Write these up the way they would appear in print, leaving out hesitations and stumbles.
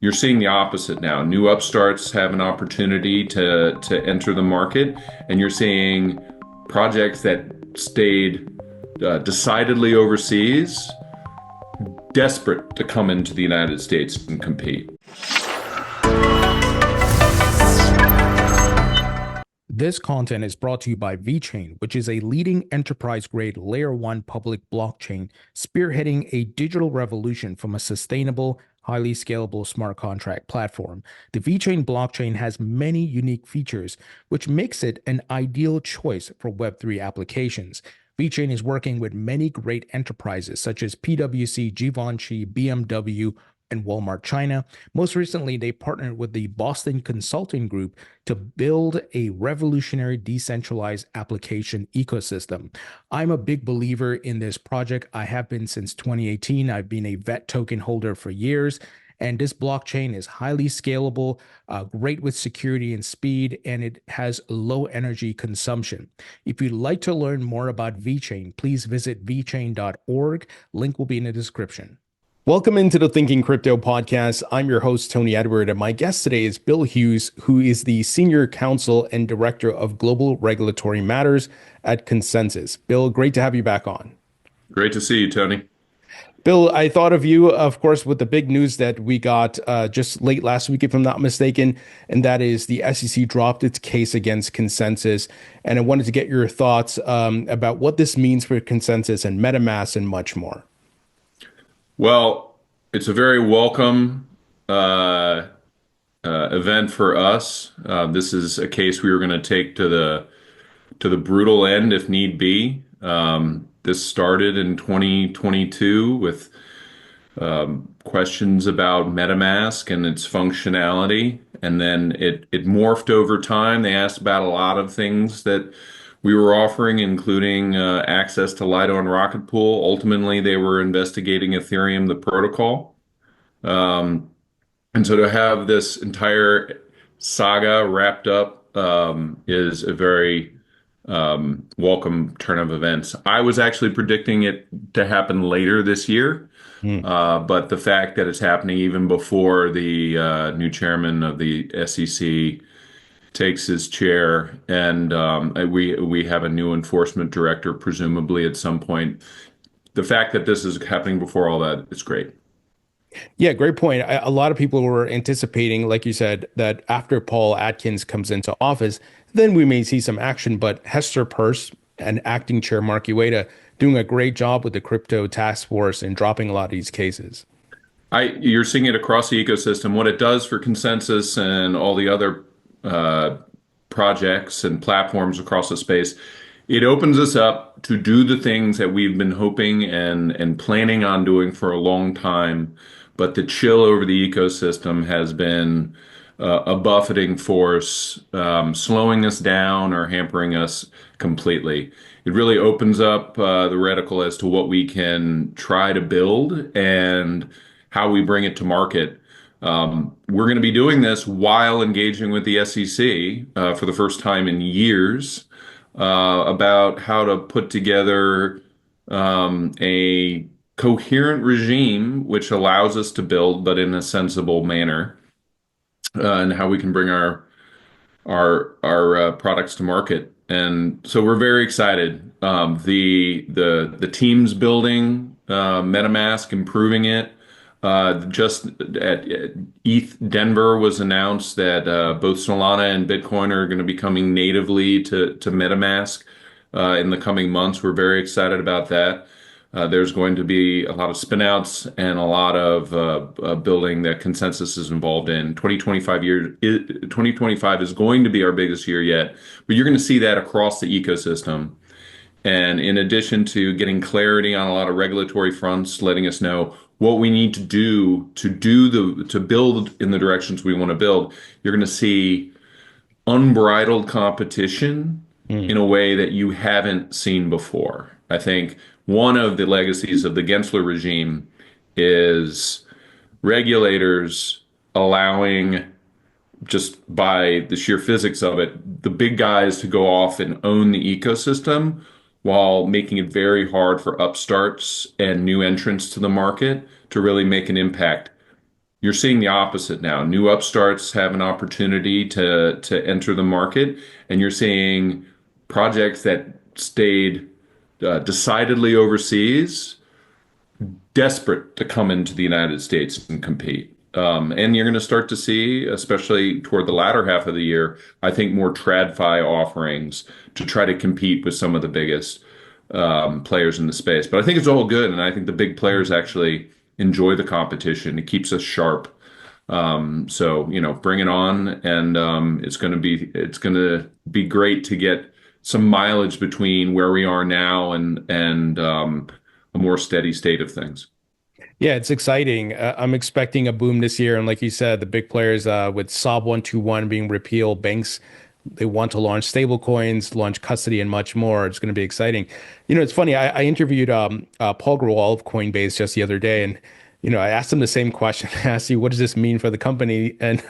You're seeing the opposite now. New upstarts have an opportunity to enter the market, and you're seeing projects that stayed decidedly overseas, desperate to come into the United States and compete. This content is brought to you by VeChain, which is a leading enterprise-grade Layer 1 public blockchain spearheading a digital revolution from a sustainable, highly scalable smart contract platform. The VeChain blockchain has many unique features, which makes it an ideal choice for Web3 applications. VeChain is working with many great enterprises such as PwC, Givenchy, BMW, and Walmart China. Most recently, they partnered with the Boston Consulting Group to build a revolutionary decentralized application ecosystem. I'm a big believer in this project. I have been since 2018. I've been a VET token holder for years. And this blockchain is highly scalable, great with security and speed, and it has low energy consumption. If you'd like to learn more about VeChain, please visit vchain.org. Link will be in the description. Welcome into the Thinking Crypto podcast. I'm your host, Tony Edward, and my guest today is Bill Hughes, who is the Senior Counsel and Director of Global Regulatory Matters at Consensys. Bill, great to have you back on. Great to see you, Tony. Bill, I thought of you, of course, with the big news that we got just late last week, if I'm not mistaken, and that is the SEC dropped its case against Consensys. And I wanted to get your thoughts about what this means for Consensys and MetaMask and much more. Well, it's a very welcome event for us. This is a case we were going to take to the brutal end if need be. This started in 2022 with questions about MetaMask and its functionality, and then it morphed over time. They asked about a lot of things that we were offering, including access to Lido and Rocket Pool. Ultimately, they were investigating Ethereum, the protocol. Um, and so to have this entire saga wrapped up is a very welcome turn of events. I was actually predicting it to happen later this year, Hmm. but the fact that it's happening even before the new chairman of the SEC takes his chair, and we have a new enforcement director, presumably at some point. The fact that this is happening before all that is great. Yeah, great point. A lot of people were anticipating, like you said, that after Paul Atkins comes into office, then we may see some action. But Hester Peirce and acting chair Mark Ueda doing a great job with the crypto task force and dropping a lot of these cases. You're seeing it across the ecosystem. What it does for Consensus and all the other uh, projects and platforms across the space, it opens us up to do the things that we've been hoping and planning on doing for a long time. But the chill over the ecosystem has been a buffeting force, slowing us down or hampering us completely. It really opens up the reticle as to what we can try to build and how we bring it to market. We're going to be doing this while engaging with the SEC for the first time in years about how to put together a coherent regime which allows us to build, but in a sensible manner, and how we can bring our products to market. And so we're very excited. The team's building MetaMask, improving it. Just at ETH Denver was announced that both Solana and Bitcoin are going to be coming natively to MetaMask in the coming months. We're very excited about that. There's going to be a lot of spinouts and a lot of building that Consensys is involved in. 2025 is going to be our biggest year yet, but you're going to see that across the ecosystem. And in addition to getting clarity on a lot of regulatory fronts, letting us know what we need to build in the directions we want to build, you're going to see unbridled competition in a way that you haven't seen before. I think one of the legacies of the Gensler regime is regulators allowing, just by the sheer physics of it, the big guys to go off and own the ecosystem while making it very hard for upstarts and new entrants to the market to really make an impact. You're seeing the opposite now. New upstarts have an opportunity to enter the market, and you're seeing projects that stayed decidedly overseas, desperate to come into the United States and compete. And you're going to start to see, especially toward the latter half of the year, I think more TradFi offerings to try to compete with some of the biggest players in the space. But I think it's all good, and I think the big players actually enjoy the competition. It keeps us sharp. So, bring it on, and it's going to be great to get some mileage between where we are now and a more steady state of things. Yeah, it's exciting. I'm expecting a boom this year, and like you said, the big players with SOB 121 being repealed, banks they want to launch stable coins, launch custody, and much more. It's going to be exciting. It's funny. I interviewed Paul Grewal of Coinbase just the other day, and I asked him the same question. I asked you, what does this mean for the company? And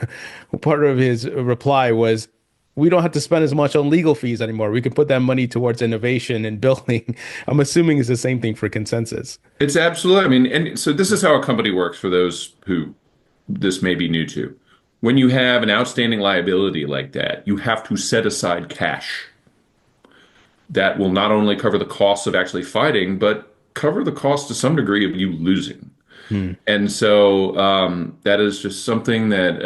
part of his reply was, we don't have to spend as much on legal fees anymore. We can put that money towards innovation and building. I'm assuming it's the same thing for Consensys. It's absolutely, I mean, and so this is how a company works for those who this may be new to. When you have an outstanding liability like that, you have to set aside cash that will not only cover the costs of actually fighting, but cover the cost to some degree of you losing. Hmm. And so that is just something that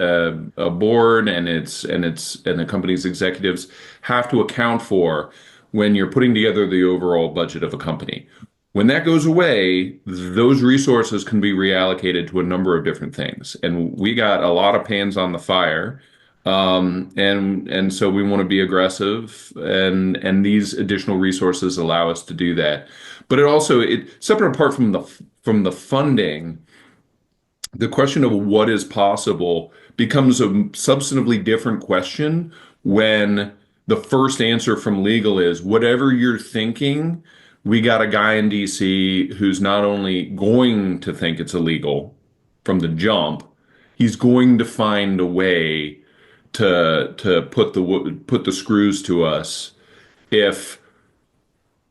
a board and the company's executives have to account for when you're putting together the overall budget of a company. When that goes away, those resources can be reallocated to a number of different things. And we got a lot of pans on the fire. And so we want to be aggressive, and these additional resources allow us to do that. But it separate apart from the funding, the question of what is possible becomes a substantively different question when the first answer from legal is whatever you're thinking, we got a guy in DC who's not only going to think it's illegal from the jump, he's going to find a way to put the screws to us if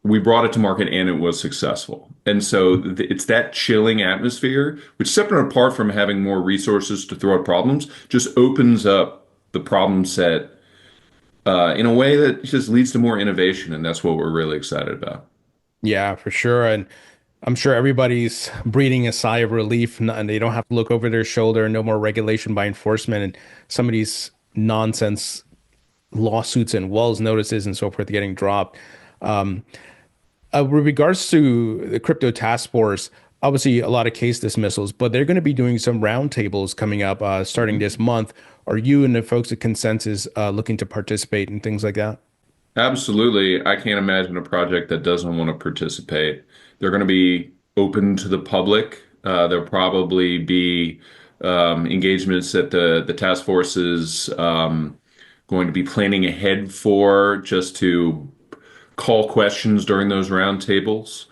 we brought it to market and it was successful. And so it's that chilling atmosphere, which separate and apart from having more resources to throw at problems, just opens up the problem set in a way that just leads to more innovation. And that's what we're really excited about. Yeah, for sure. And I'm sure everybody's breathing a sigh of relief and they don't have to look over their shoulder, no more regulation by enforcement, and some of these nonsense lawsuits and Wells notices and so forth getting dropped. Um, with regards to the crypto task force, obviously a lot of case dismissals, but they're going to be doing some roundtables coming up starting this month. Are you and the folks at Consensus looking to participate in things like that? Absolutely. I can't imagine a project that doesn't want to participate. They're going to be open to the public. There'll probably be engagements that the task force is going to be planning ahead for just to call questions during those roundtables.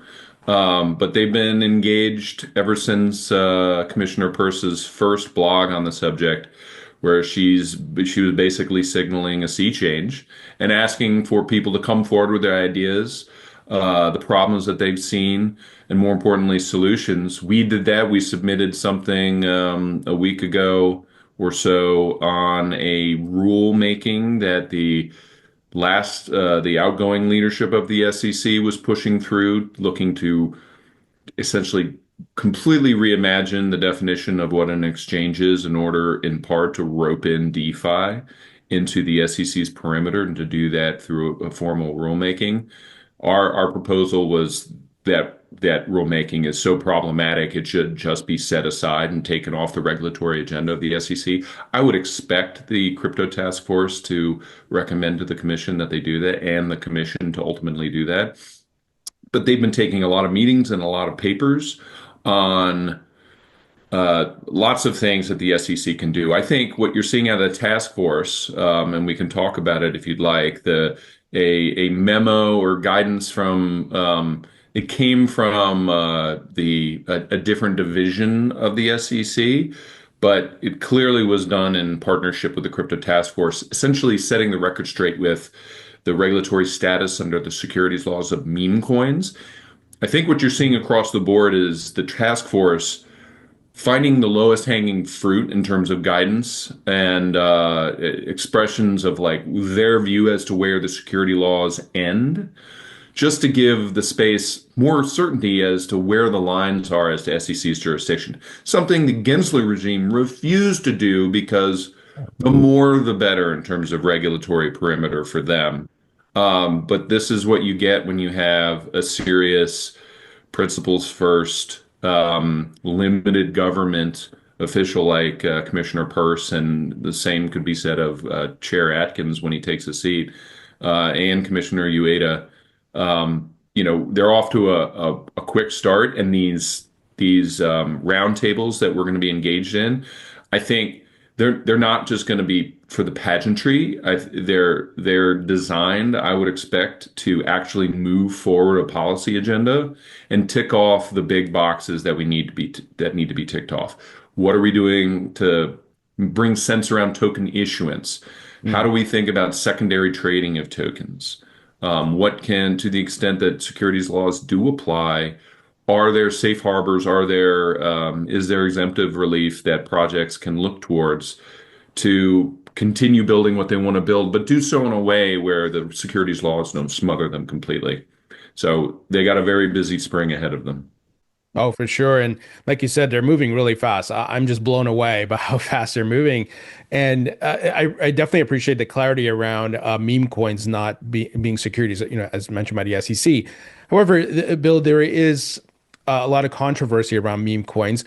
But they've been engaged ever since Commissioner Peirce's first blog on the subject, where she was basically signaling a sea change and asking for people to come forward with their ideas, the problems that they've seen, and more importantly, solutions. We did that. We submitted something a week ago or so on a rule making that the outgoing leadership of the SEC was pushing through, looking to essentially completely reimagine the definition of what an exchange is in order, in part, to rope in DeFi into the SEC's perimeter and to do that through a formal rulemaking. Our proposal was that rulemaking is so problematic it should just be set aside and taken off the regulatory agenda of the SEC. I would expect the crypto task force to recommend to the commission that they do that and the commission to ultimately do that. But they've been taking a lot of meetings and a lot of papers on lots of things that the SEC can do. I think what you're seeing out of the task force, and we can talk about it if you'd like, a memo or guidance from it came from a different division of the SEC, but it clearly was done in partnership with the crypto task force, essentially setting the record straight with the regulatory status under the securities laws of meme coins. I think what you're seeing across the board is the task force finding the lowest hanging fruit in terms of guidance and expressions of like their view as to where the security laws end, just to give the space more certainty as to where the lines are as to SEC's jurisdiction. Something the Gensler regime refused to do because the more the better in terms of regulatory perimeter for them. But this is what you get when you have a serious principles first, limited government official like Commissioner Peirce, and the same could be said of Chair Atkins when he takes a seat, and Commissioner Ueda. They're off to a quick start, and these roundtables that we're going to be engaged in, I think they're not just going to be for the pageantry. They're designed, I would expect, to actually move forward a policy agenda and tick off the big boxes that need to be ticked off. What are we doing to bring sense around token issuance? How do we think about secondary trading of tokens? What can, to the extent that securities laws do apply, are there safe harbors? Is there exemptive relief that projects can look towards to continue building what they want to build, but do so in a way where the securities laws don't smother them completely? So they got a very busy spring ahead of them. Oh, for sure. And like you said, they're moving really fast. I'm just blown away by how fast they're moving. And I definitely appreciate the clarity around meme coins not being securities, as mentioned by the SEC. However, Bill, there is a lot of controversy around meme coins.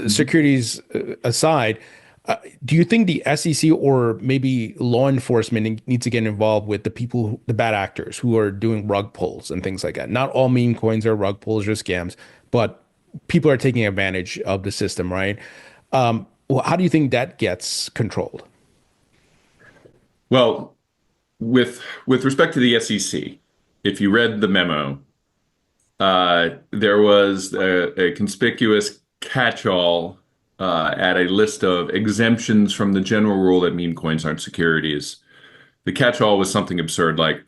Securities aside, do you think the SEC or maybe law enforcement needs to get involved with the bad actors who are doing rug pulls and things like that? Not all meme coins are rug pulls or scams, but people are taking advantage of the system, right? Well, how do you think that gets controlled? Well, with respect to the SEC, if you read the memo, there was a conspicuous catch-all at a list of exemptions from the general rule that meme coins aren't securities. The catch-all was something absurd like,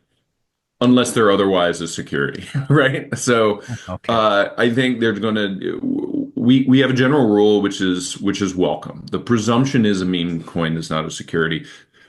unless they're otherwise a security, right? So Okay. I think they're going to. We have a general rule which is welcome. The presumption is a meme coin is not a security.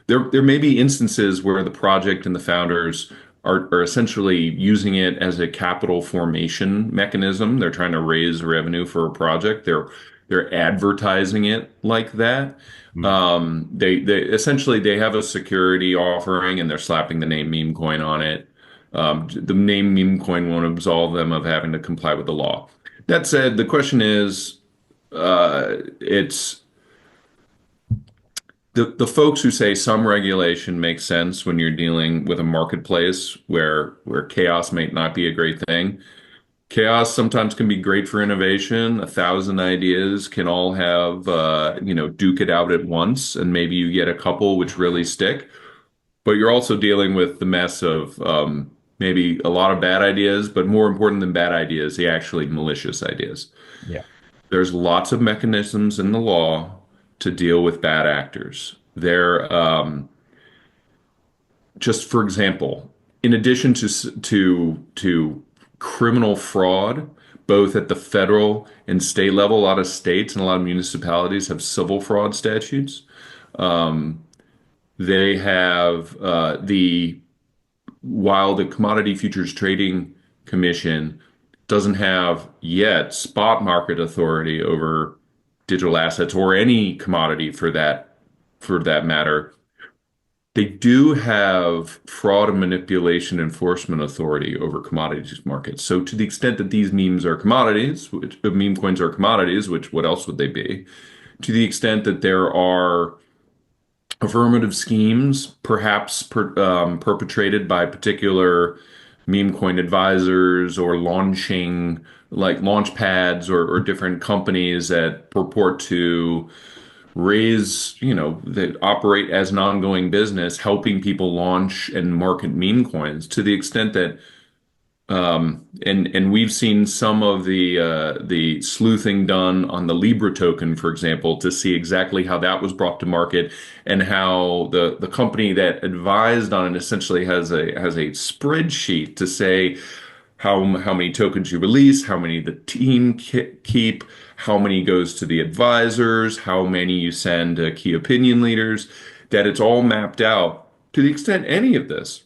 There may be instances where the project and the founders are essentially using it as a capital formation mechanism. They're trying to raise revenue for a project. They're advertising it like that. They essentially they have a security offering and they're slapping the name meme coin on it. The name meme coin won't absolve them of having to comply with the law. That said, the question is, it's the folks who say some regulation makes sense when you're dealing with a marketplace where chaos may not be a great thing. Chaos sometimes can be great for innovation. 1,000 ideas can all have, duke it out at once, and maybe you get a couple which really stick. But you're also dealing with the mess of maybe a lot of bad ideas, but more important than bad ideas, the actually malicious ideas. Yeah. There's lots of mechanisms in the law to deal with bad actors. Just for example, in addition to criminal fraud, both at the federal and state level, a lot of states and a lot of municipalities have civil fraud statutes. Um, they have while the Commodity Futures Trading Commission doesn't have yet spot market authority over digital assets or any commodity for that matter, they do have fraud and manipulation enforcement authority over commodities markets. So to the extent that these memes are commodities, which meme coins are commodities, which what else would they be? To the extent that there are affirmative schemes, perhaps perpetrated by particular meme coin advisors or launching like launch pads or different companies that purport to raise, that operate as an ongoing business, helping people launch and market meme coins to the extent that and we've seen some of the sleuthing done on the Libra token, for example, to see exactly how that was brought to market and how the company that advised on it essentially has a spreadsheet to say how many tokens you release, how many the team keep, how many goes to the advisors, how many you send to key opinion leaders, that it's all mapped out to the extent any of this.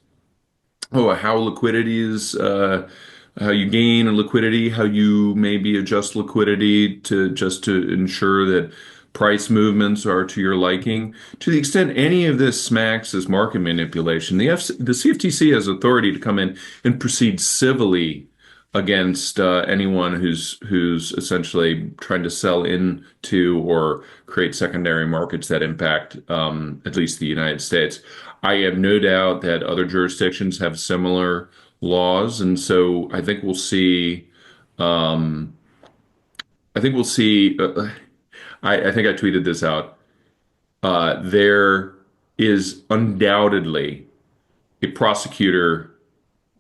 Oh, how liquidity is, how you gain liquidity, how you maybe adjust liquidity to just to ensure that price movements are to your liking. To the extent any of this smacks as market manipulation, the CFTC has authority to come in and proceed civilly against anyone who's essentially trying to sell into or create secondary markets that impact at least the United States. I have no doubt that other jurisdictions have similar laws, and so I think we'll see. Um, I think we'll see. I think I tweeted this out. There is undoubtedly a prosecutor,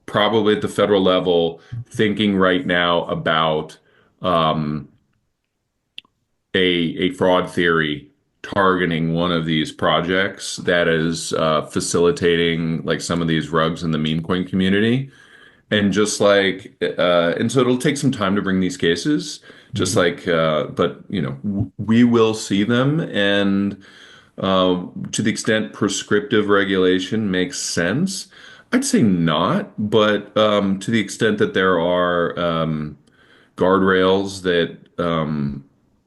probably at the federal level, thinking right now about um, a fraud theory targeting one of these projects that is facilitating like some of these rugs in the meme coin community. And just like, and so it'll take some time to bring these cases, just Mhm. like, but you know, we will see them. And to the extent prescriptive regulation makes sense, I'd say not. But to the extent that there are guardrails that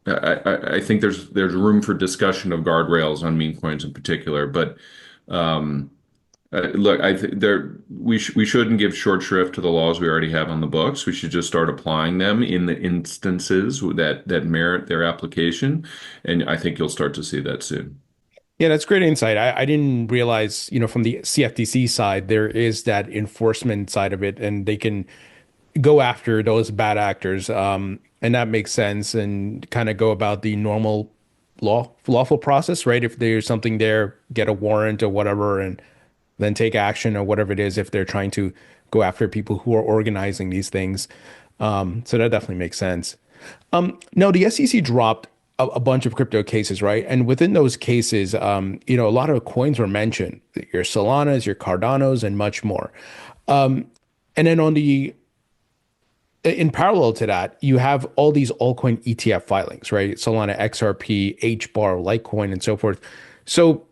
I think there's room for discussion of guardrails on meme coins in particular. But um, look, I think we shouldn't give short shrift to the laws we already have on the books. We should just start applying them in the instances that merit their application, and I think you'll start to see that soon. Yeah, that's great insight. I didn't realize, from the CFTC side, there is that enforcement side of it, and they can go after those bad actors. And that makes sense and kind of go about the normal lawful process, right? If there's something there, get a warrant or whatever, and then take action or whatever it is if they're trying to go after people who are organizing these things. So that definitely makes sense. No, the SEC dropped a bunch of crypto cases, right? And within those cases, a lot of coins were mentioned, your Solanas, your Cardanos, and much more. And then in parallel to that, you have all these altcoin ETF filings, right? Solana XRP, HBAR, Litecoin, and so forth. So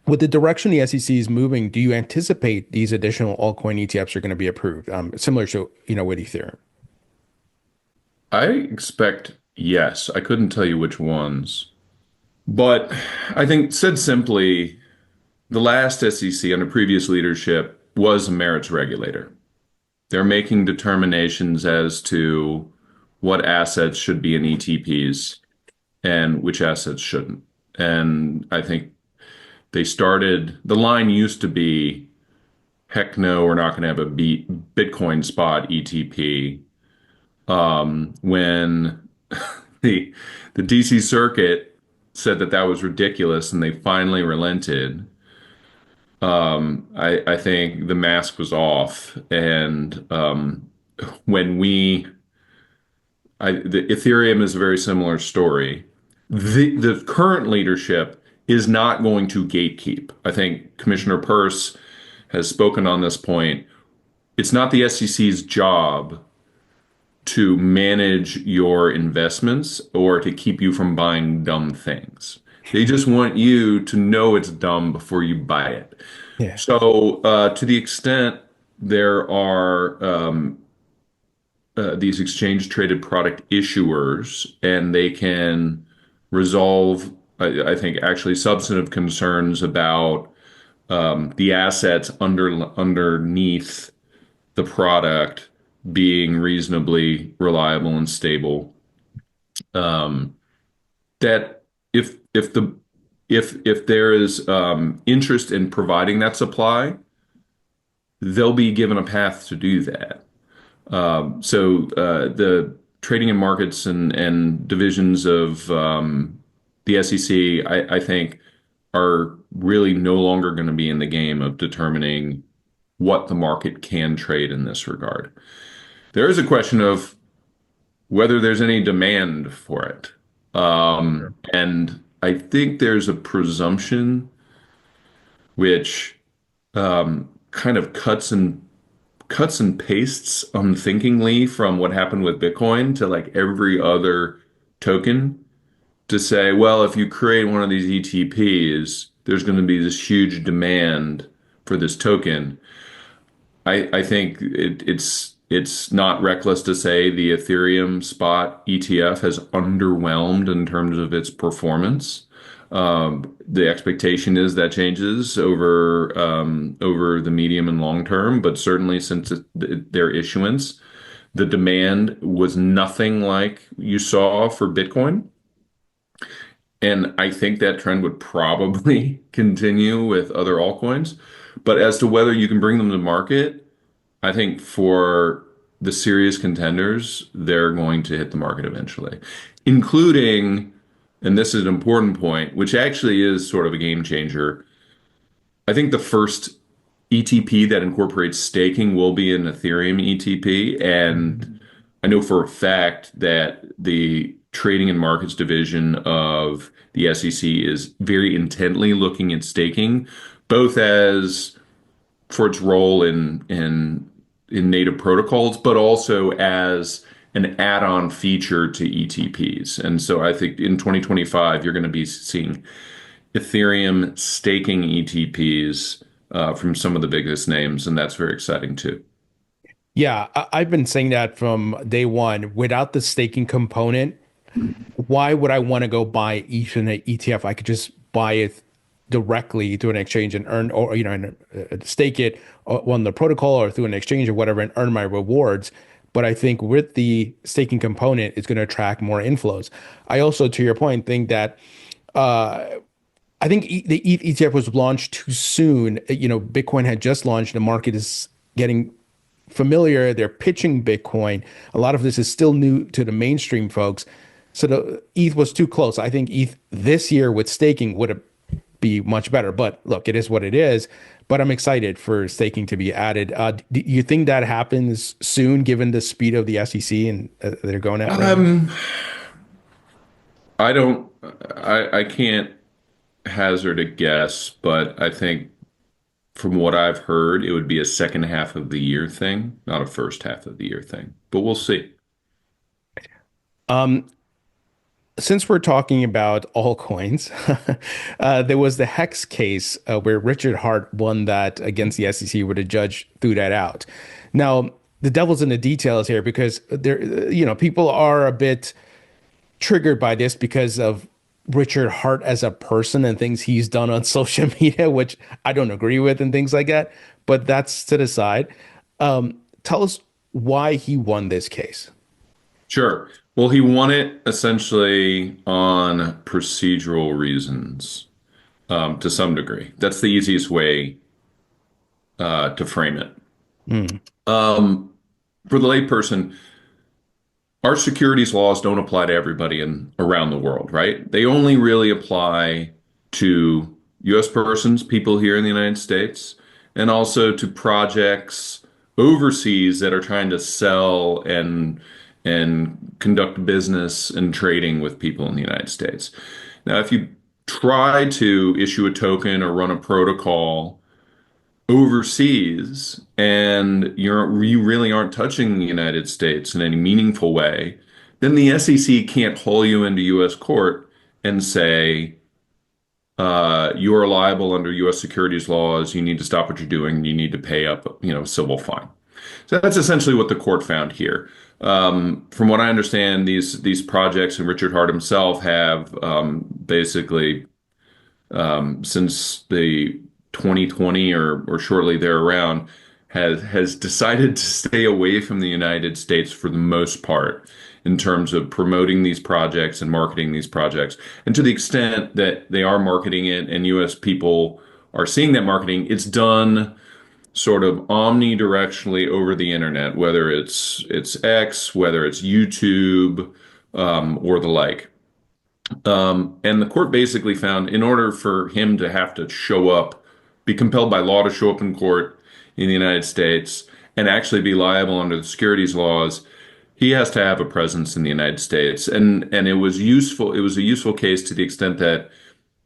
with the direction the SEC is moving, do you anticipate these additional altcoin ETFs are going to be approved? Similar to, with Ethereum. I expect yes. I couldn't tell you which ones, but I think said simply, the last SEC under previous leadership was a merits regulator. They're making determinations as to what assets should be in ETPs and which assets shouldn't. And I think the line used to be, heck no, we're not going to have a Bitcoin spot ETP. When the the DC Circuit said that that was ridiculous and they finally relented, I think the mask was off. And when the Ethereum is a very similar story. The current leadership is not going to gatekeep. I think Commissioner Peirce has spoken on this point. It's not the SEC's job to manage your investments or to keep you from buying dumb things. They just want you to know it's dumb before you buy it. Yeah. So, to the extent there are these exchange traded product issuers and they can resolve, I think, actually substantive concerns about the assets underneath the product being reasonably reliable and stable. Um, that if there is interest in providing that supply, they'll be given a path to do that. So the trading and markets and divisions of the SEC, I think, are really no longer going to be in the game of determining what the market can trade in this regard. There is a question of whether there's any demand for it. And I think there's a presumption which kind of cuts and cuts and pastes unthinkingly from what happened with Bitcoin to like every other token to say, well, if you create one of these ETPs, there's going to be this huge demand for this token. I think it's not reckless to say the Ethereum spot ETF has underwhelmed in terms of its performance. The expectation is that changes over the medium and long term, but certainly since their issuance, the demand was nothing like you saw for Bitcoin. And I think that trend would probably continue with other altcoins. But as to whether you can bring them to market, I think for the serious contenders, they're going to hit the market eventually, including, and this is an important point, which actually is sort of a game changer. I think the first ETP that incorporates staking will be an Ethereum ETP. And I know for a fact that the trading and markets division of the SEC is very intently looking at staking, both as for its role in native protocols, but also as an add-on feature to ETPs. And so I think in 2025, you're going to be seeing Ethereum staking ETPs from some of the biggest names, and that's very exciting too. Yeah, I've been saying that from day one. Without the staking component, why would I want to go buy ETH in an ETF? I could just buy it directly to an exchange and earn, or and stake it on the protocol or through an exchange or whatever, and earn my rewards. But I think with the staking component, it's going to attract more inflows. I also, to your point, think that I think the ETH ETF was launched too soon. Bitcoin had just launched. The market is getting familiar. They're pitching Bitcoin. A lot of this is still new to the mainstream folks. So the ETH was too close. I think ETH this year with staking would be much better. But look, it is what it is. But I'm excited for staking to be added. Do you think that happens soon, given the speed of the SEC and they're going at right now? Um, I don't, I can't hazard a guess, but I think from what I've heard, it would be a second half of the year thing, not a first half of the year thing. But we'll see. Um, since we're talking about altcoins, there was the Hex case where Richard Hart won that against the SEC, where the judge threw that out. Now, the devil's in the details here because people are a bit triggered by this because of Richard Hart as a person and things he's done on social media, which I don't agree with and things like that. But that's to the side. Tell us why he won this case. Sure. Well, he won it essentially on procedural reasons, to some degree. That's the easiest way to frame it. Mm. For the layperson, our securities laws don't apply to everybody in around the world, right? They only really apply to U.S. persons, people here in the United States, and also to projects overseas that are trying to sell and conduct business and trading with people in the United States. Now, if you try to issue a token or run a protocol overseas and you really aren't touching the United States in any meaningful way, then the SEC can't haul you into U.S. court and say you are liable under U.S. securities laws. You need to stop what you're doing. You need to pay up, civil fine. So that's essentially what the court found here. From what I understand, these projects and Richard Hart himself have basically since the 2020 or shortly there around has decided to stay away from the United States for the most part in terms of promoting these projects and marketing these projects. And to the extent that they are marketing it and US people are seeing that marketing, it's done sort of omnidirectionally over the internet, whether it's X, whether it's YouTube, or the like. And the court basically found in order for him to have to show up, be compelled by law to show up in court in the United States and actually be liable under the securities laws, he has to have a presence in the United States. And it was useful. It was a useful case to the extent that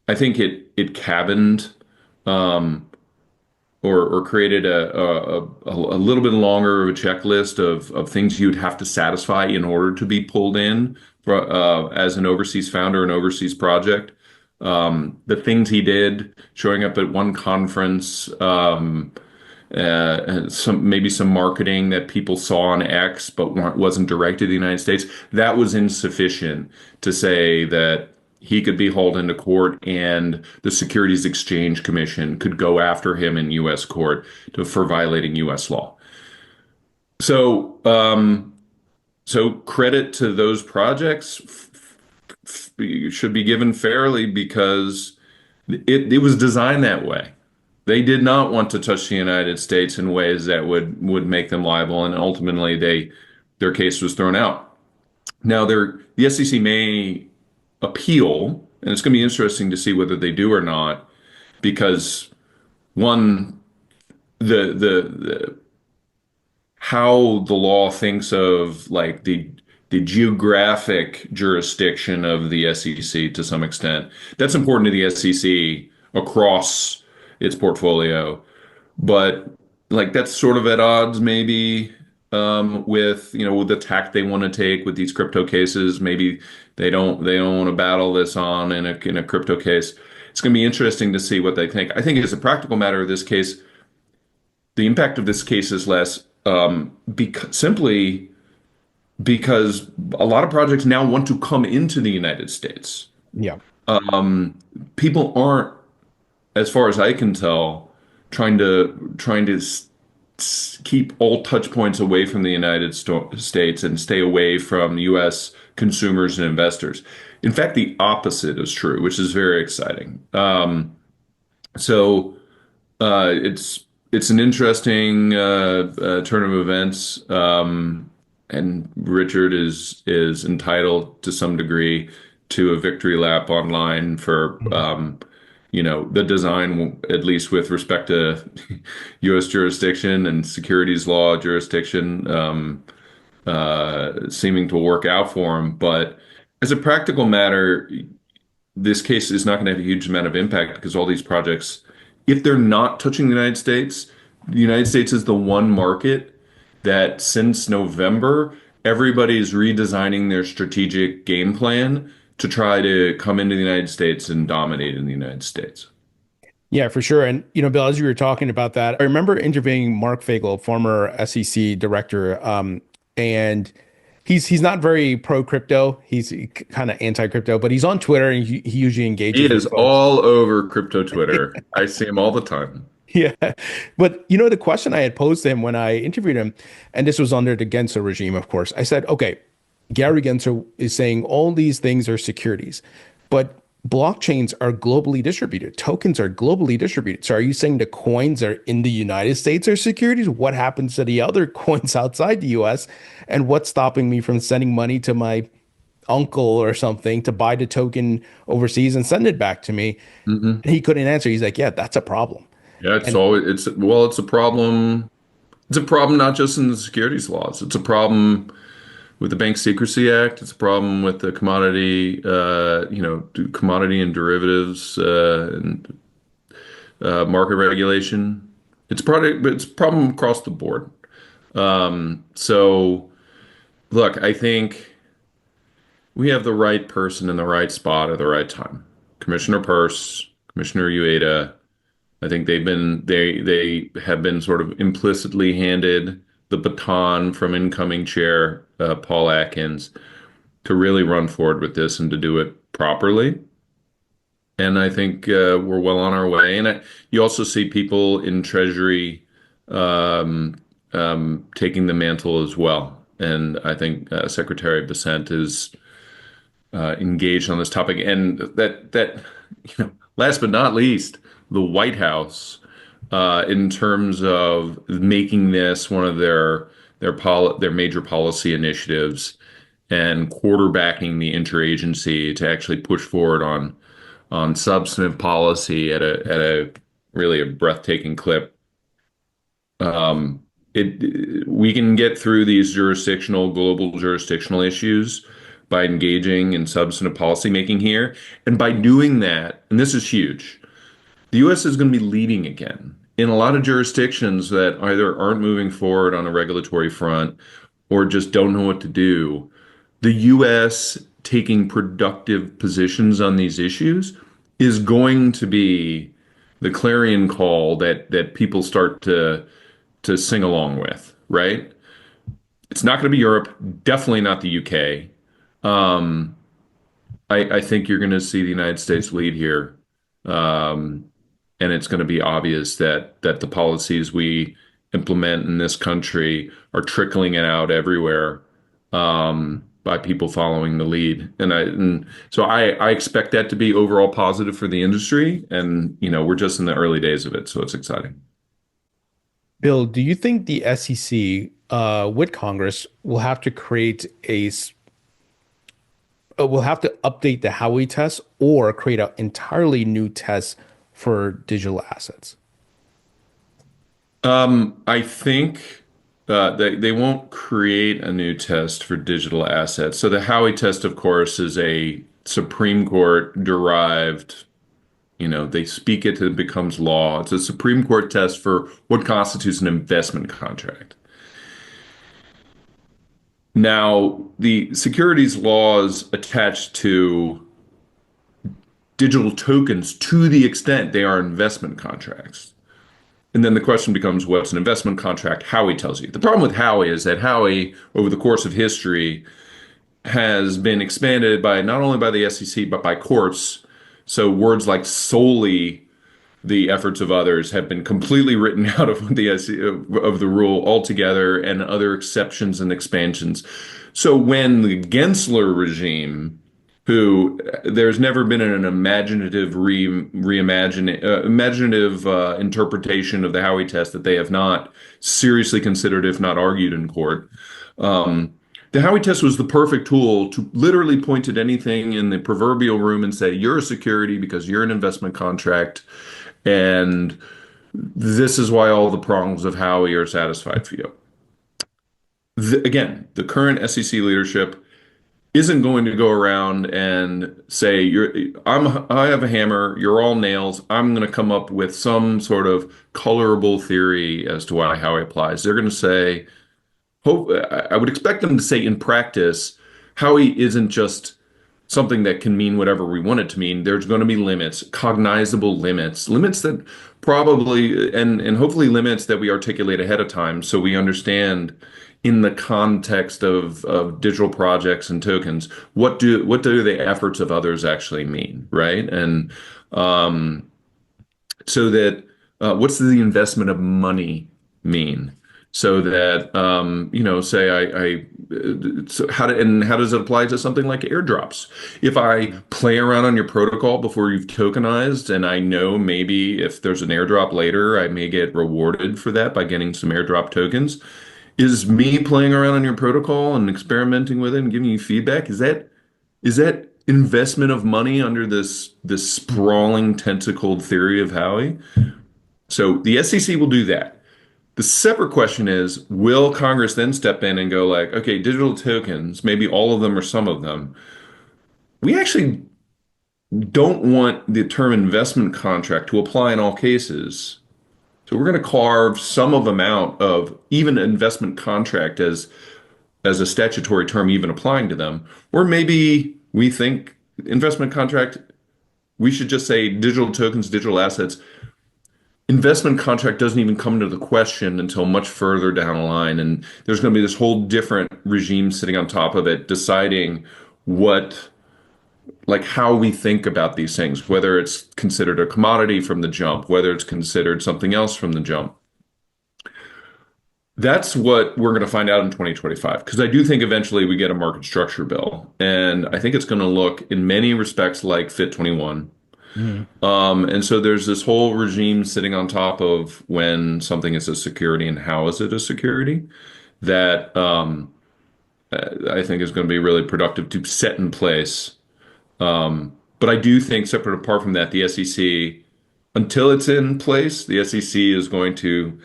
I think it cabined or created a little bit longer of a checklist of things you'd have to satisfy in order to be pulled in as an overseas founder, an overseas project. The things he did, showing up at one conference, and maybe some marketing that people saw on X but wasn't directed to the United States, that was insufficient to say that he could be hauled into court and the Securities Exchange Commission could go after him in U.S. court for violating U.S. law. So, so credit to those projects should be given fairly because it was designed that way. They did not want to touch the United States in ways that would make them liable, and ultimately their case was thrown out. Now the SEC may appeal, and it's going to be interesting to see whether they do or not, because one, the how the law thinks of like the geographic jurisdiction of the SEC to some extent. That's important to the SEC across its portfolio, but like that's sort of at odds maybe with with the tack they want to take with these crypto cases. Maybe they don't want to battle this on in a crypto case. It's going to be interesting to see what they think. I think as a practical matter, this case, the impact of this case is less simply because a lot of projects now want to come into the United States. Yeah. People aren't, as far as I can tell, trying to keep all touch points away from the United States and stay away from U.S. consumers and investors. In fact, the opposite is true, which is very exciting. So it's an interesting turn of events, and Richard is entitled to some degree to a victory lap online for the design, at least with respect to U.S. jurisdiction and securities law jurisdiction, seeming to work out for him. But as a practical matter, this case is not going to have a huge amount of impact because all these projects, if they're not touching the United States is the one market that since November, everybody's redesigning their strategic game plan to try to come into the United States and dominate in the United States. Yeah, for sure. And, Bill, as you were talking about that, I remember interviewing Mark Fagel, former SEC director, and he's not very pro crypto. He's kind of anti crypto, but he's on Twitter and he usually engages He with is folks. all over crypto Twitter. I see him all the time. Yeah. But the question I had posed to him when I interviewed him, and this was under the Gensler regime, of course, I said, okay, Gary Gensler is saying all these things are securities, but blockchains are globally distributed. Tokens are globally distributed. So are you saying the coins are in the United States are securities? What happens to the other coins outside the US? And what's stopping me from sending money to my uncle or something to buy the token overseas and send it back to me? Hmm. He couldn't answer. He's like, yeah, that's a problem. Yeah, it's And always it's a problem. It's a problem not just in the securities laws. It's a problem with the Bank Secrecy Act. It's a problem with the commodity and derivatives and market regulation. It's a problem across the board. So look, I think we have the right person in the right spot at the right time. Commissioner Peirce, Commissioner Ueda. I think they have been sort of implicitly handed the baton from incoming chair Paul Atkins to really run forward with this and to do it properly. And I think we're well on our way. And you also see people in Treasury taking the mantle as well. And I think Secretary Bessent is engaged on this topic. And last but not least, the White House, in terms of making this one of their major policy initiatives and quarterbacking the interagency to actually push forward on substantive policy at a really a breathtaking clip. We can get through these global jurisdictional issues by engaging in substantive policy making here. And by doing that, and this is huge, the U.S. is going to be leading again in a lot of jurisdictions that either aren't moving forward on a regulatory front or just don't know what to do, the US taking productive positions on these issues is going to be the clarion call that people start to sing along with, right? It's not going to be Europe, definitely not the UK. Um, I think you're going to see the United States lead here. Um, and it's going to be obvious that the policies we implement in this country are trickling it out everywhere by people following the lead. And so I expect that to be overall positive for the industry. And we're just in the early days of it, so it's exciting. Bill, do you think the SEC, with Congress, will have to will have to update the Howey test or create an entirely new test for digital assets? I think they won't create a new test for digital assets. So the Howey test, of course, is a Supreme Court derived, they speak it, it becomes law. It's a Supreme Court test for what constitutes an investment contract. Now, the securities laws attached to digital tokens to the extent they are investment contracts. And then the question becomes, what's an investment contract? Howey tells you. The problem with Howey is that Howey, over the course of history, has been expanded by not only by the SEC, but by courts. So words like solely the efforts of others have been completely written out of the rule altogether, and other exceptions and expansions. So when the Gensler regime, who there's never been an imaginative imaginative interpretation of the Howey test that they have not seriously considered, if not argued in court. The Howey test was the perfect tool to literally point at anything in the proverbial room and say, you're a security because you're an investment contract. And this is why all the prongs of Howey are satisfied for you. Again, the current SEC leadership isn't going to go around and say, I have a hammer, you're all nails. I'm going to come up with some sort of colorable theory as to why Howey applies. They're going to say, I would expect them to say in practice, Howey isn't just something that can mean whatever we want it to mean. There's going to be limits, cognizable limits, limits that probably, and hopefully limits that we articulate ahead of time so we understand in the context of digital projects and tokens, what do the efforts of others actually mean, right? And so that what's the investment of money mean? So that say so how does it apply to something like airdrops? If I play around on your protocol before you've tokenized, and I know maybe if there's an airdrop later, I may get rewarded for that by getting some airdrop tokens. Is me playing around on your protocol and experimenting with it and giving you feedback, is that investment of money under this sprawling tentacled theory of Howey? So the SEC will do that. The separate question is, will Congress then step in and go like, okay, digital tokens, maybe all of them or some of them, we actually don't want the term investment contract to apply in all cases. So we're going to carve some of them out of even investment contract as a statutory term even applying to them. Or maybe we think investment contract, we should just say digital tokens, digital assets. Investment contract doesn't even come into the question until much further down the line. And there's going to be this whole different regime sitting on top of it, deciding how we think about these things, whether it's considered a commodity from the jump, whether it's considered something else from the jump. That's what we're going to find out in 2025, because I do think eventually we get a market structure bill. And I think it's going to look in many respects like Fit 21. And so there's this whole regime sitting on top of when something is a security and how is it a security that I think is going to be really productive to set in place. But I do think, separate apart from that, the SEC, until it's in place, the SEC is going to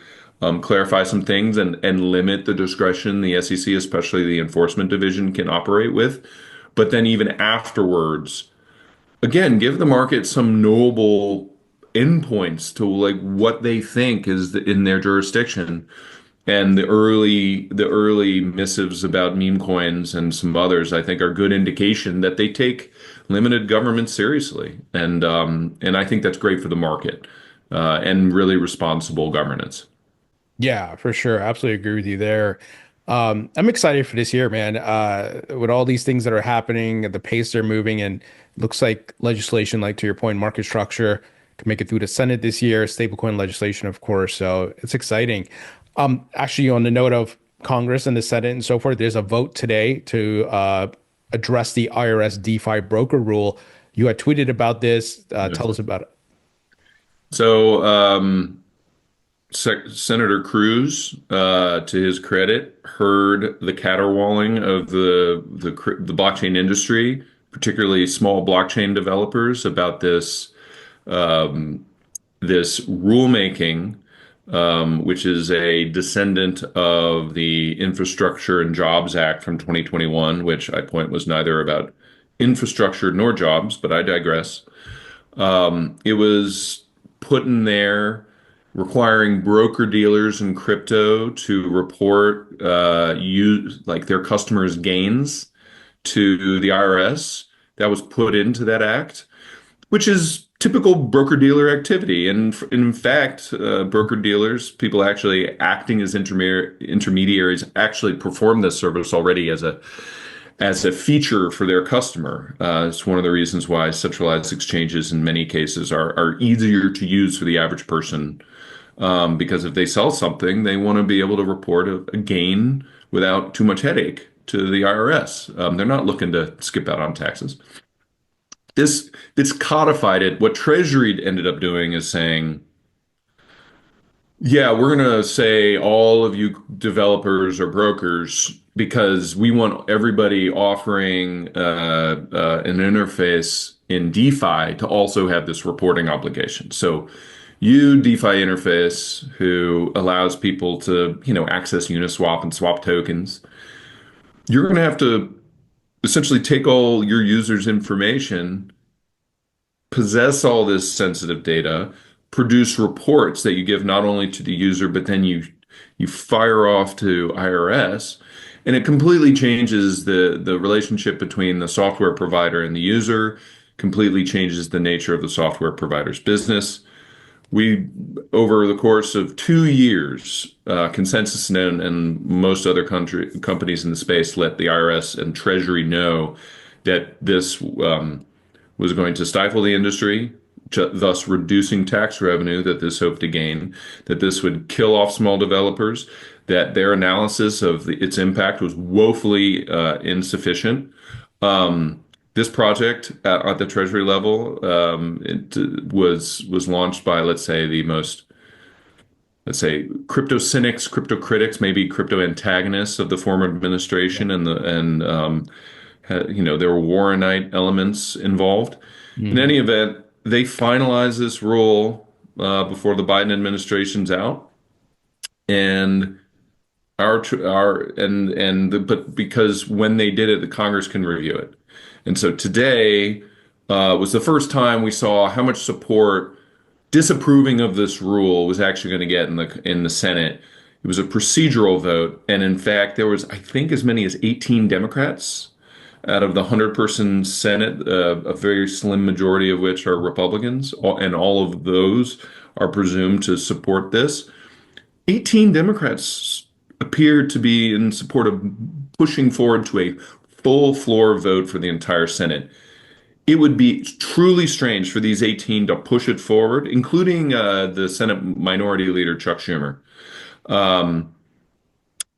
clarify some things and limit the discretion the SEC, especially the enforcement division, can operate with. But then even afterwards, again, give the market some knowable endpoints to like what they think is in their jurisdiction. And the early missives about meme coins and some others, I think, are good indication that they take limited government seriously, and I think that's great for the market, and really responsible governance. Yeah, for sure. Absolutely agree with you there. I'm excited for this year, man. With all these things that are happening, at the pace they're moving, and looks like legislation, like to your point, market structure can make it through the Senate this year, stablecoin legislation, of course. So it's exciting. Actually, on the note of Congress and the Senate and so forth, there's a vote today to address the IRS DeFi broker rule. You had tweeted about this. Tell Yes. us about it. So, Senator Cruz, to his credit, heard the caterwauling of the blockchain industry, particularly small blockchain developers, about this rulemaking, which is a descendant of the Infrastructure and Jobs Act from 2021, which I point was neither about infrastructure nor jobs, but I digress. It was put in there requiring broker dealers in crypto to report use like their customers' gains to the IRS. That was put into that act, which is typical broker-dealer activity. And in fact, broker-dealers, people actually acting as intermediaries, actually perform this service already as a feature for their customer. It's one of the reasons why centralized exchanges in many cases are easier to use for the average person. Because if they sell something, they want to be able to report a gain without too much headache to the IRS. They're not looking to skip out on taxes. This codified it. What Treasury ended up doing is saying, yeah, we're going to say all of you developers or brokers because we want everybody offering an interface in DeFi to also have this reporting obligation. So you DeFi interface who allows people to, access Uniswap and swap tokens, you're going to have to essentially take all your users' information, possess all this sensitive data, produce reports that you give not only to the user, but then you fire off to IRS, and it completely changes the relationship between the software provider and the user, completely changes the nature of the software provider's business. We, over the course of 2 years, Consensys and most other companies in the space let the IRS and Treasury know that this was going to stifle the industry, thus reducing tax revenue that this hoped to gain, that this would kill off small developers, that their analysis of its impact was woefully insufficient. This project at the Treasury level, it was launched by, let's say, crypto cynics, crypto critics, maybe crypto antagonists of the former administration, there were Warrenite elements involved. In Mhm. any event, they finalized this rule before the Biden administration's out, and but because when they did it, the Congress can review it. And so today was the first time we saw how much support disapproving of this rule was actually going to get in the Senate. It was a procedural vote, and in fact, there was, I think, as many as 18 Democrats out of the 100-person Senate, a very slim majority of which are Republicans, and all of those are presumed to support this. 18 Democrats appear to be in support of pushing forward to a full floor vote for the entire Senate. It would be truly strange for these 18 to push it forward, including the Senate Minority Leader Chuck Schumer. Um,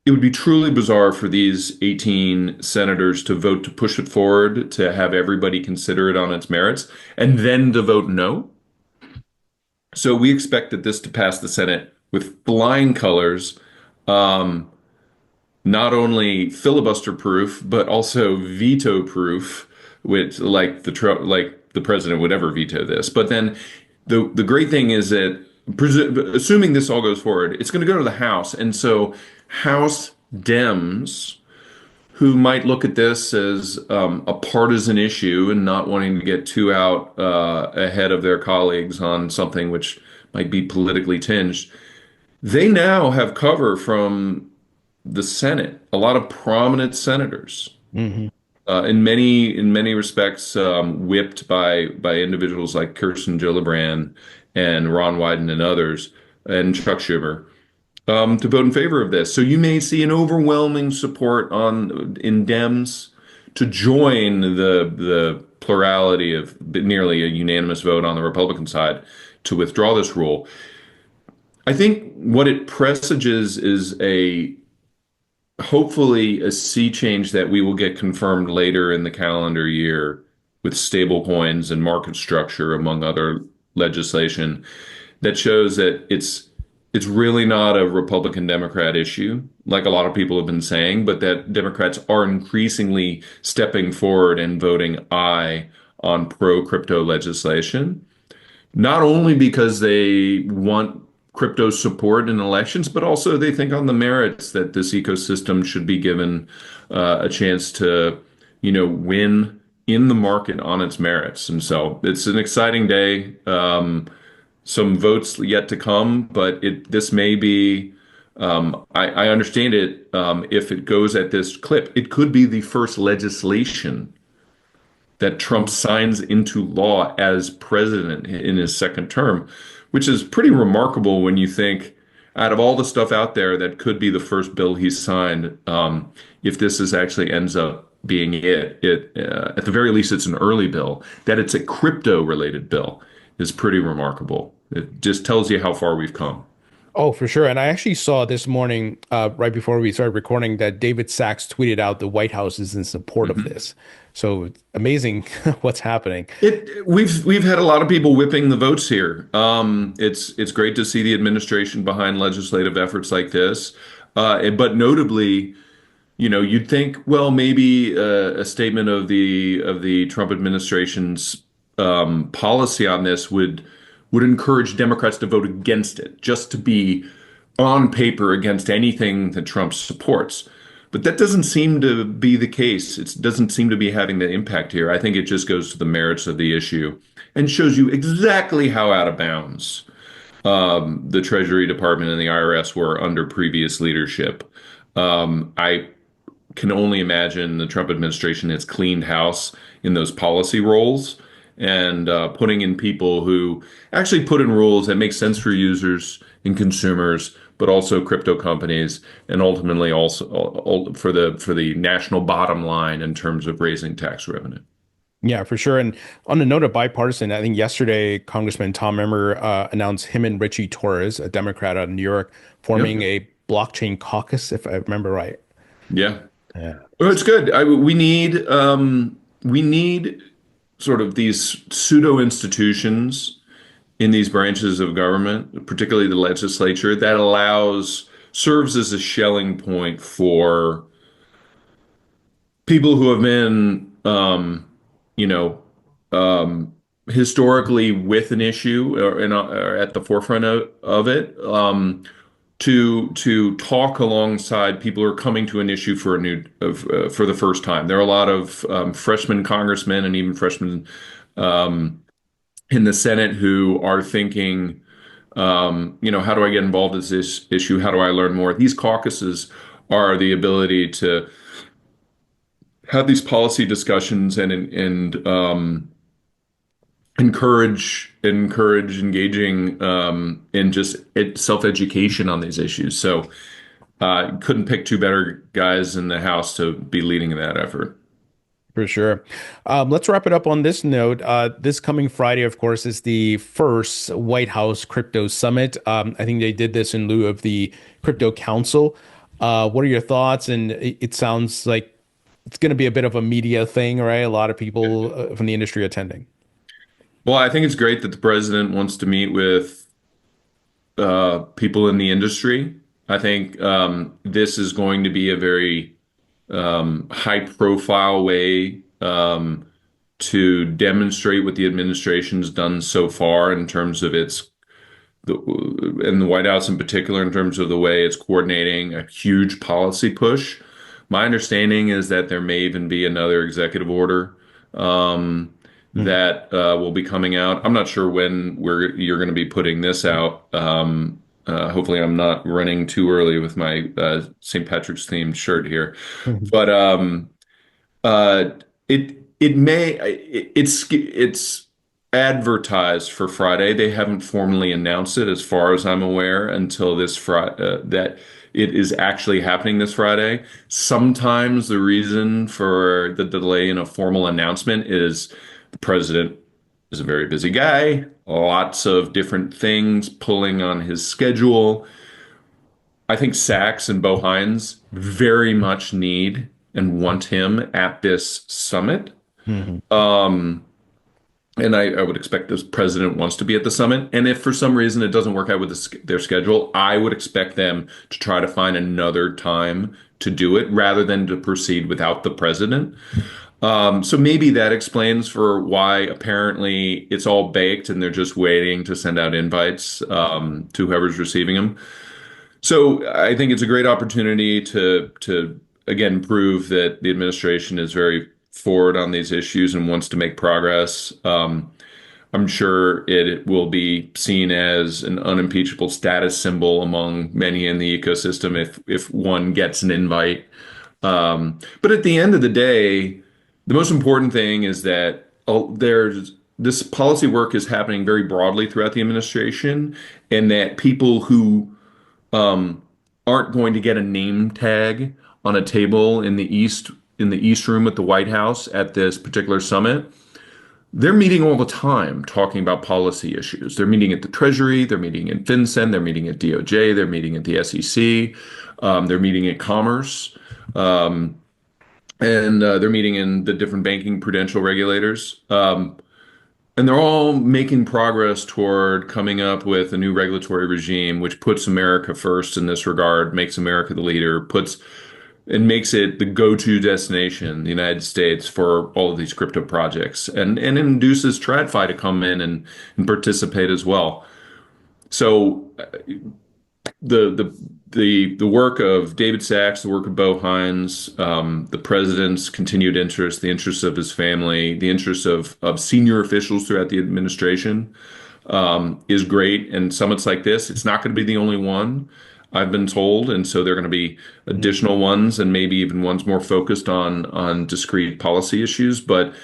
it would be truly bizarre for these 18 senators to vote to push it forward, to have everybody consider it on its merits, and then to vote no. So we expected this to pass the Senate with flying colors, um, not only filibuster proof, but also veto proof, which like the president would ever veto this. But then the great thing is that assuming this all goes forward, it's going to go to the House, and so House Dems who might look at this as a partisan issue and not wanting to get too out ahead of their colleagues on something which might be politically tinged, they now have cover from the Senate, a lot of prominent senators, Hmm. in many respects, whipped by individuals like Kirsten Gillibrand and Ron Wyden and others, and Chuck Schumer, to vote in favor of this. So you may see an overwhelming support on in Dems to join the plurality of nearly a unanimous vote on the Republican side to withdraw this rule. I think what it presages is a hopefully a sea change that we will get confirmed later in the calendar year with stable coins and market structure, among other legislation, that shows that it's really not a Republican Democrat issue, like a lot of people have been saying, but that Democrats are increasingly stepping forward and voting aye on pro crypto legislation, not only because they want crypto support in elections, but also they think on the merits that this ecosystem should be given a chance to, win in the market on its merits. And so it's an exciting day. Some votes yet to come, but this may be. I understand it. If it goes at this clip, it could be the first legislation that Trump signs into law as president in his second term, which is pretty remarkable when you think out of all the stuff out there that could be the first bill he signed, if this is actually ends up being at the very least, it's an early bill, that it's a crypto related bill is pretty remarkable. It just tells you how far we've come. Oh, for sure. And I actually saw this morning, right before we started recording, that David Sachs tweeted out the White House is in support of this. So it's amazing what's happening. We've had a lot of people whipping the votes here. It's great to see the administration behind legislative efforts like this. But notably, you'd think, well, maybe a statement of the Trump administration's policy on this would encourage Democrats to vote against it, just to be on paper against anything that Trump supports. But that doesn't seem to be the case. It doesn't seem to be having the impact here. I think it just goes to the merits of the issue and shows you exactly how out of bounds the Treasury Department and the IRS were under previous leadership. I can only imagine the Trump administration has cleaned house in those policy roles and putting in people who actually put in rules that make sense for users and consumers, but also crypto companies, and ultimately also for the national bottom line in terms of raising tax revenue. Yeah, for sure. And on the note of bipartisan, I think yesterday Congressman Tom Emmer announced him and Richie Torres, a Democrat out of New York, forming Yep. a blockchain caucus, if I remember right. Yeah. Yeah. Well, it's good. We need sort of these pseudo institutions in these branches of government, particularly the legislature, that serves as a shelling point for people who have been, you know, historically with an issue or at the forefront of it, to talk alongside people who are coming to an issue for the first time. There are a lot of freshman congressmen and even freshmen in the Senate who are thinking, how do I get involved in this issue? How do I learn more? These caucuses are the ability to have these policy discussions and encourage engaging in just self-education on these issues. So couldn't pick two better guys in the House to be leading that effort. For sure. Let's wrap it up on this note. This coming Friday, of course, is the first White House Crypto Summit. I think they did this in lieu of the Crypto Council. What are your thoughts? And it sounds like it's going to be a bit of a media thing, right? A lot of people from the industry attending. Well, I think it's great that the president wants to meet with people in the industry. I think this is going to be a very high-profile way to demonstrate what the administration's done so far in terms of and the White House in particular, in terms of the way it's coordinating a huge policy push, My understanding is that there may even be another executive order that will be coming out. I'm not sure when you're going to be putting this out. Hopefully, I'm not running too early with my St. Patrick's themed shirt here, Mhm. but uh, it may it's advertised for Friday. They haven't formally announced it, as far as I'm aware, until this Friday that it is actually happening this Friday. Sometimes the reason for the delay in a formal announcement is the president is a very busy guy, lots of different things pulling on his schedule. I think Sachs and Bo Hines very much need and want him at this summit. Mhm. And I would expect this president wants to be at the summit. And if for some reason it doesn't work out with their schedule, I would expect them to try to find another time to do it rather than to proceed without the president. So maybe that explains for why apparently it's all baked and they're just waiting to send out invites to whoever's receiving them. So I think it's a great opportunity to again prove that the administration is very forward on these issues and wants to make progress. I'm sure it will be seen as an unimpeachable status symbol among many in the ecosystem if one gets an invite. But at the end of the day, the most important thing is that there's this policy work is happening very broadly throughout the administration, and that people who aren't going to get a name tag on a table in the East Room at the White House at this particular summit. They're meeting all the time talking about policy issues. They're meeting at the Treasury, they're meeting in FinCEN, they're meeting at DOJ, they're meeting at the SEC, they're meeting at Commerce, and they're meeting in the different banking prudential regulators. And they're all making progress toward coming up with a new regulatory regime which puts America first in this regard, makes America the leader, puts and makes it the go-to destination, the United States, for all of these crypto projects, and induces TradFi to come in and participate as well. So the work of David Sachs, the work of Bo Hines, the president's continued interest, the interests of his family, the interests of senior officials throughout the administration is great. And summits like this, it's not going to be the only one, I've been told, and so there are going to be additional ones, and maybe even ones more focused on discrete policy issues. But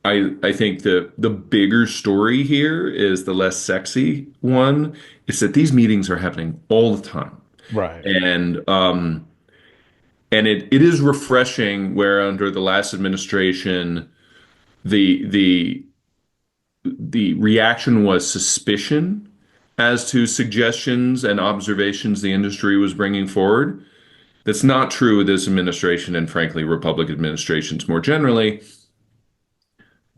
I think the bigger story here is the less sexy one. It's that these meetings are happening all the time, Right. and it is refreshing where under the last administration the the reaction was suspicion as to suggestions and observations the industry was bringing forward. That's not true with this administration and frankly Republican administrations more generally.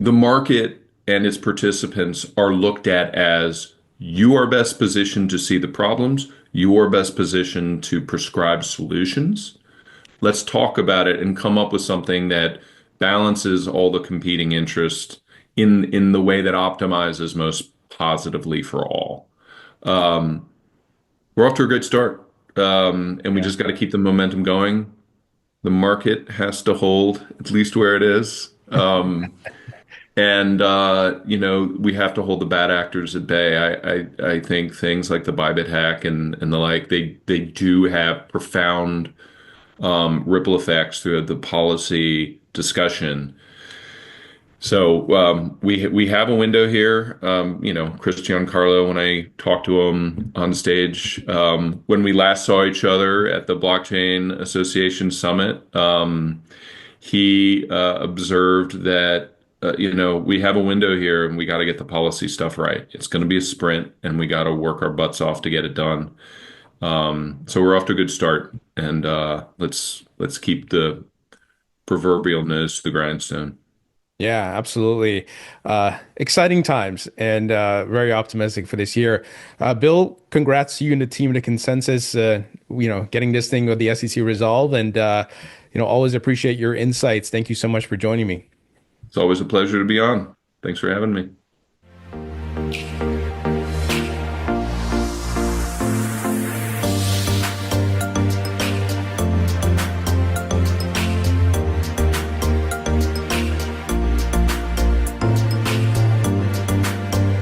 The market and its participants are looked at as you are best positioned to see the problems, you are best positioned to prescribe solutions. Let's talk about it and come up with something that balances all the competing interests in the way that optimizes most positively for all. Um, we're off to a great start, and we Yeah. just got to keep the momentum going. The market has to hold at least where it is. And we have to hold the bad actors at bay. I think things like the Bybit hack and the like, they do have profound ripple effects through the policy discussion. So we have a window here. Chris Giancarlo, when I talked to him on stage when we last saw each other at the Blockchain Association Summit, he observed that we have a window here and we got to get the policy stuff right. It's going to be a sprint, and we got to work our butts off to get it done. So we're off to a good start, and let's keep the proverbial nose to the grindstone. Yeah, absolutely. Exciting times and very optimistic for this year. Bill, congrats to you and the team at the Consensus, getting this thing with the SEC resolved. And, always appreciate your insights. Thank you so much for joining me. It's always a pleasure to be on. Thanks for having me.